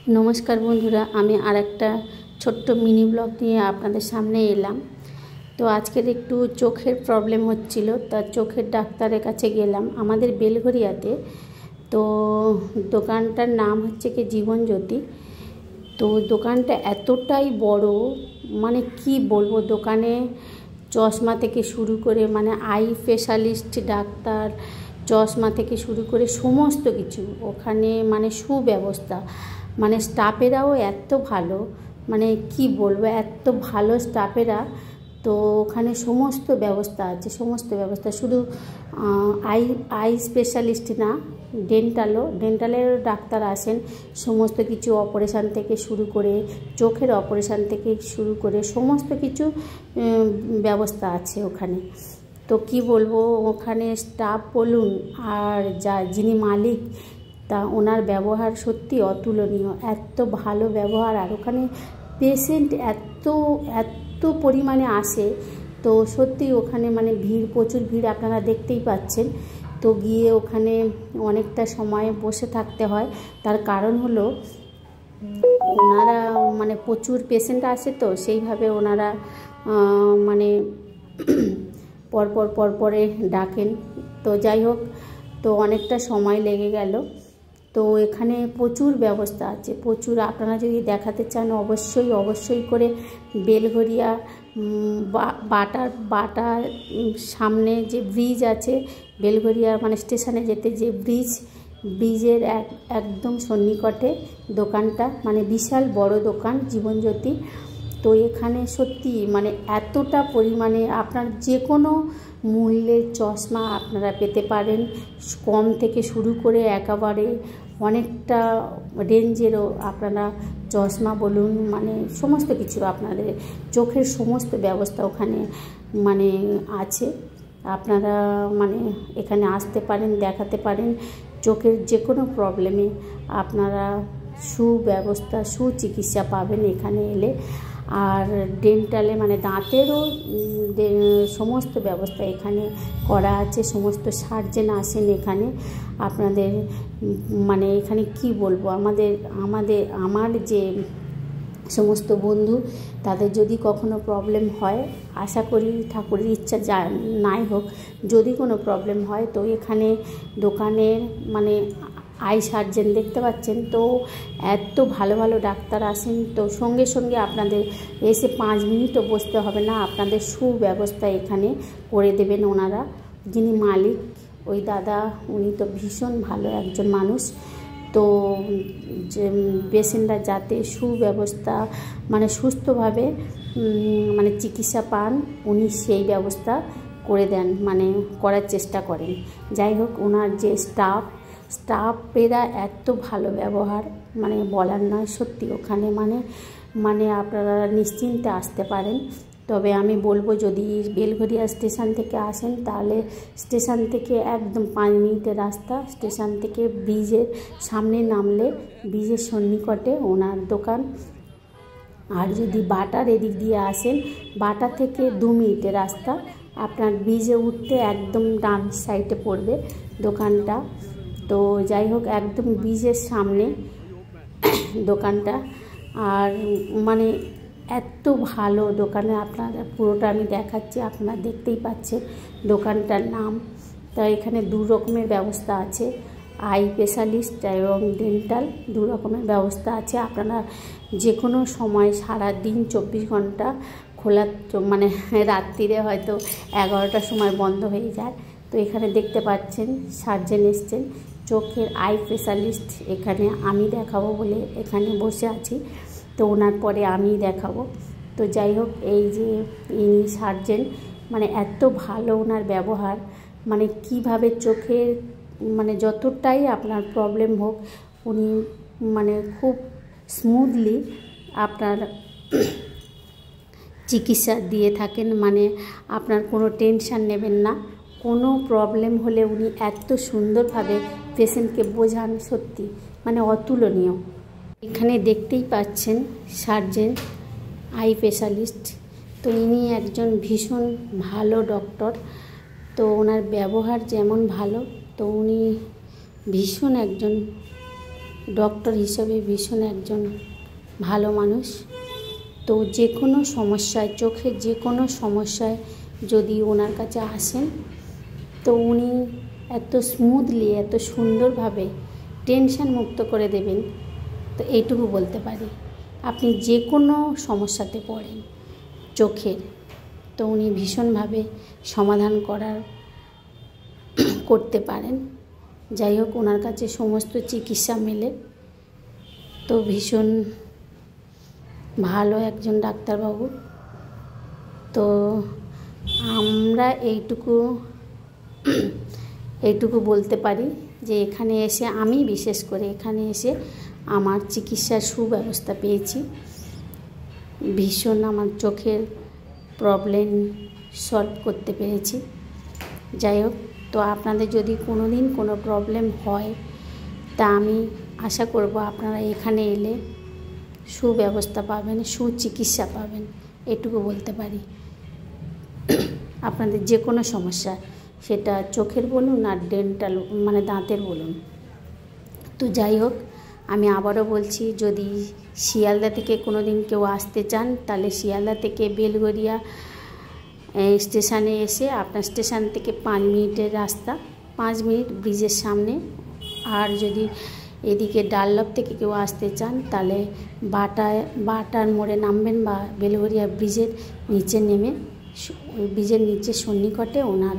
नमस्कार बंधुरा आमी आरेकटा छोट्ट मिनी ब्लग निये आपनादेर सामने एलाम। तो आजकेर एकटू चोखेर प्रब्लेम होच्छिलो, ता चोखेर डाक्तारेर काछे गेलाम आमादेर बेलघरियाते। तो दोकानटार नाम हच्छे कि जीवन ज्योति। तो दोकानटा एतटाई बड़ो माने कि बोलबो, दोकाने चशमा थेके शुरू करे माने आई स्पेशालिस्ट डाक्तार, चशमा थेके शुरू करे समस्त किछु ओखाने माने सुव्यवस्था, माने स्टाफेराओ एत भालो, माने कि बोलबो एत भालो स्टाफेरा। तो ओखाने समस्त व्यवस्था आछे, समस्त व्यवस्था शुधु आई स्पेशालिस्ट ना डेंटालेर डाक्तार आसेन, समस्त किछु अपारेशन थेके शुरू करे चोखेर अपारेशन थेके शुरू करे समस्त किछु व्यवस्था आछे ओखाने। तो कि बोलबो ओखाने स्टाफ बोलुन और जा जिनि मालिक ता ओनार व्यवहार सत्यि अतुलनीय, एत भालो व्यवहार। और ओखाने पेशेंट एत परिमाणे आसे, तो सत्यि ओखाने माने भीड़ प्रचुर भीड़ आपनारा देखतेई पाच्छेन। तो गिये ओखाने अनेकटा समय बसे थाकते हय, तार कारण हलो ओनारा माने प्रचुर पेशेंट आसे, तो सेइभावे ओनारा माने परपरे डाकेन। तो যাই হোক, तो अनेकटा समय लेगे गेल। तो एखाने प्रचुर व्यवस्था आछे, प्रचुर आपनारा जोदि देखाते चान अवश्यई करे बेलघरिया बाटार सामने जे ब्रिज आछे, बेलघरिया माने स्टेशने जेते जे ब्रिजेर एकदम सन्निकटे दोकानटा, माने विशाल बड़ो दोकान जीवन ज्योति। तो एखाने सत्यि माने एतटा परिमाणे आपनार जे कोनो मूल्येर चशमा आपनारा पेते पारेन, कम थेके शुरू करे एकेबारे अनेकटा रेंजेरो आपनारा चशमा बोलुन माने समस्त किछु आपनादेर चोखेर समस्त व्यवस्था ओखाने माने आछे। आपनारा माने एखाने आसते पारेन, देखाते पारेन, चोखेर जे कोनो प्रब्लेमे आपनारा सुव्यवस्था सुचिकित्सा पाबेन एखाने एले। और डेंटाले माने दाँतेरो समस्त व्यवस्था एखाने करा आछे, समस्त सार्जेन आसेन एखाने आपनादेर माने एखाने कि बोलबो आमार जे समस्त बंधु तादेर जदि कखनो प्रब्लेम हय, आशा करी ठाकुरेर इच्छा जा नाई होक, जदि कोनो प्रब्लेम हय तो एखाने दोकानेर माने आई सार्जेन देखते पाच्छेन। तो एत भालो भालो डाक्तार आसेन, तो संगे संगे आपनादेर एसे 5 मिनिटও बसते हबे ना, आपनादेर सुव्यवस्था एखाने करे देबेन ओनारा। जिनि मालिक ओई दादा उनि तो भीषण भालो एकजन मानुष। तो पेशेंटरा जाते सुव्यवस्था माने सुस्थभावे माने चिकित्सा पान उनि सेई व्यवस्था करे देन, माने करार चेष्टा करेन। যাই হোক, ओनार जे स्टाफेरा एत भालो व्यवहार माने बलार नय, सत्यि ओखाने माने आपनारा निश्चिंते आसते पारेन। तबे आमी बोलबो जदि बेलघरिया स्टेशन थेके आसेन ताहले स्टेशन थेके एकदम 5 मिनिटेर रास्ता, स्टेशन थेके ब्रिजेर सामने नामले ब्रिजेर सन्निकटे ओनार दोकान। और जदि बाटार एदिक दिये आसेन बाटा थेके 2 मिनिटेर रास्ता, आपनार ब्रिजे उठते एकदम डान साइडे पड़बे दोकानटा। तो যাই হোক, একদম ব্রিজের সামনে দোকানটা। আর মানে এত ভালো দোকানে আপনারা পুরোটা আমি দেখাচ্ছি, আপনারা দেখতেই পাচ্ছেন দোকানটার নাম। তো এখানে 2 রকমের ব্যবস্থা আছে, আই স্পেশালিস্ট এবং ডেন্টাল 2 রকমের ব্যবস্থা আছে। আপনারা যে কোনো সময় সারা দিন 24 ঘন্টা খোলা, মানে রাত্রিরে হয়তো 11টার সময় বন্ধ হয়ে যায়। তো এখানে দেখতে পাচ্ছেন সার্জেন এসছেন, চোখের আই স্পেশালিস্ট এখানে আমি দেখাবো বলে এখানে বসে আছি। তো ওনার পরে আমি দেখাবো। তো যাই হোক, এই যে ইনি সার্জেন, মানে এত ভালো ওনার ব্যবহার, মানে কিভাবে চোখের মানে যতটাই আপনার প্রবলেম হোক উনি মানে খুব স্মুথলি আপনার চিকিৎসা দিয়ে থাকেন। মানে আপনার কোনো টেনশন নেবেন না, কোনো প্রবলেম হলে উনি এত সুন্দরভাবে পেশেন্টকে বোঝান, সত্যি মানে অতুলনীয়। এখানে দেখতেই পাচ্ছেন সার্জেন আই স্পেশালিস্ট। তো ইনি একজন ভীষণ ভালো ডক্টর। তো ওনার ব্যবহার যেমন ভালো, তো উনি ভীষণ একজন ডক্টর হিসেবে ভীষণ একজন ভালো মানুষ। তো যে কোনো সমস্যায়, চোখের যে কোনো সমস্যায় যদি ওনার কাছে আসেন তো উনি এত স্মুথলি, এত সুন্দরভাবে টেনশন মুক্ত করে দেবেন। তো এইটুকু বলতে পারি, আপনি যে কোনো সমস্যাতে পড়েন চোখের, তো উনি ভীষণভাবে সমাধান করতে পারেন। যাই হোক, ওনার কাছে সমস্ত চিকিৎসা মেলে। তো ভীষণ ভালো একজন ডাক্তারবাবু। তো আমরা এইটুকু বলতে পারি যে এখানে এসে, আমি বিশেষ করে এখানে এসে আমার চিকিৎসার সুব্যবস্থা পেয়েছি। ভীষণ আমার চোখের প্রবলেম সলভ করতে পেরেছি। যাই হোক, তো আপনাদের যদি কোনো দিন কোনো প্রবলেম হয়, তা আমি আশা করব আপনারা এখানে এলে সুব্যবস্থা পাবেন, সুচিকিৎসা পাবেন, এটুকু বলতে পারি। আপনাদের যে কোনো সমস্যা, সেটা চোখের বলুন আর ডেন্টাল মানে দাঁতের বলুন। তো যাই হোক, আমি আবারও বলছি, যদি শিয়ালদা থেকে কোনো দিন কেউ আসতে চান, তাহলে শিয়ালদা থেকে বেলঘরিয়া স্টেশনে এসে, আপনার স্টেশন থেকে 5 মিনিটের রাস্তা, 5 মিনিট ব্রিজের সামনে। আর যদি এদিকে ডানলপ থেকে কেউ আসতে চান, তাহলে বাটার মোড়ে নামবেন বা বেলঘরিয়া ব্রিজের নিচে নেমে, ওই ব্রিজের নিচে সন্নিকটে ওনার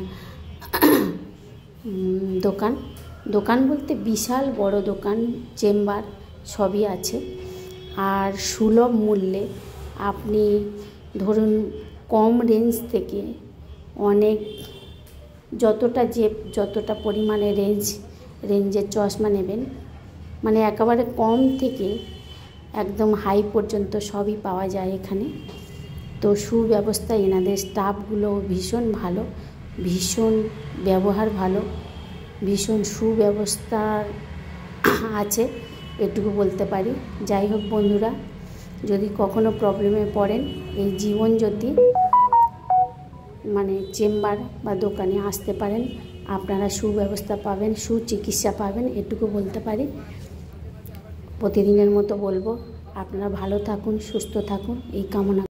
দোকান বলতে বিশাল বড় দোকান, চেম্বার সবই আছে। আর সুলভ মূল্যে আপনি ধরুন কম রেঞ্জ থেকে অনেক, যতটা পরিমাণে রেঞ্জের চশমা নেবেন, মানে একেবারে কম থেকে একদম হাই পর্যন্ত সবই পাওয়া যায় এখানে। তো সুব্যবস্থা, এনাদের স্টাফগুলো ভীষণ ভালো, ভীষণ ব্যবহার ভালো, ভীষণ সুব্যবস্থা আছে, এটুকু বলতে পারি। যাই হোক বন্ধুরা, যদি কখনো প্রবলেমে পড়েন, এই জীবনজ্যোতি মানে চেম্বার বা দোকানে আসতে পারেন, আপনারা সুব্যবস্থা পাবেন, সুচিকিৎসা পাবেন, এটুকু বলতে পারি। প্রতিদিনের মতো বলবো, আপনারা ভালো থাকুন, সুস্থ থাকুন, এই কামনা।